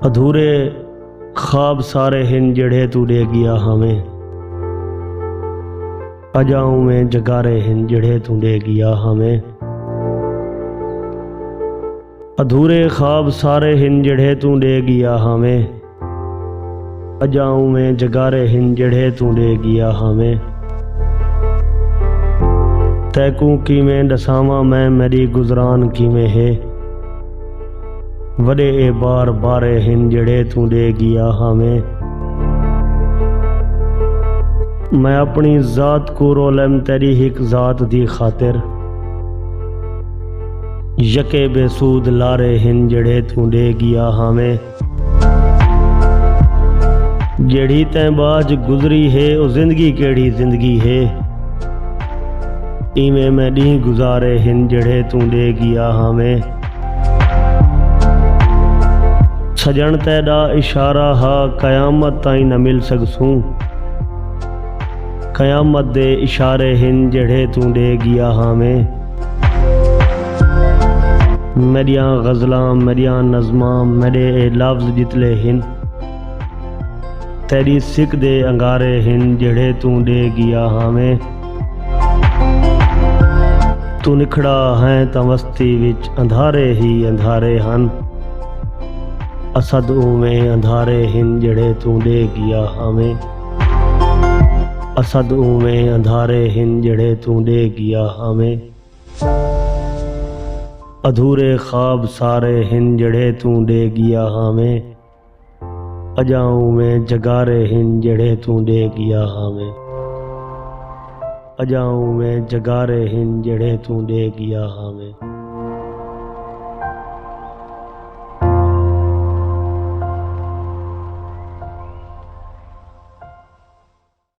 अधूरे ख्वाब सारे हिन जड़े तू दे गया हमें, अजाऊं में जगारे हिन जड़े तू दे गया हमें। अधूरे ख्वाब सारे हिन जड़े तू दे गया हमें, अजाऊं में जगारे हिन जड़े तू दे गया हमें। तैकू की में दसावा मैं मेरी गुजरान की में है, वडे ए बार बारे हिन जड़े तू दे गया हमें। मैं अपनी जात को रोलम तेरी हिक जात दी खातिर, यके बेसूद लारे हिन जड़े तू दे गया हमें। जेड़ी तैं बाज गुजरी है ओ जिंदगी केड़ी जिंदगी है, इवें मैं डी गुजारे हिन जड़े तू दे गया हमें। सजण तेरा इशारा हा कयामत ताईं न मिल सकसूं, कयामत दे इशारे हिन जड़े तू दे गया हमें। मेरिया गज़लां मेरिया नज़मां मेरे ए लफ्ज़ जितले हिन, तेरी सिक दे अंगारे हिन जड़े तू दे गया हमें। तू निखड़ा है तां वस्ती विच अंधारे ही अंधारे हन, असद उमें अंधारे हिन जड़े तू दे गया हमें। असद उमें अंधारे हिन जड़े तू दे गया हमें। अधूरे ख्वाब सारे हिन जड़े तू दे गया हमें, अजाऊं में जगारे हिन जड़े तू दे गया हमें। अजाऊं में जगारे हिन जड़े तू दे गया हमें।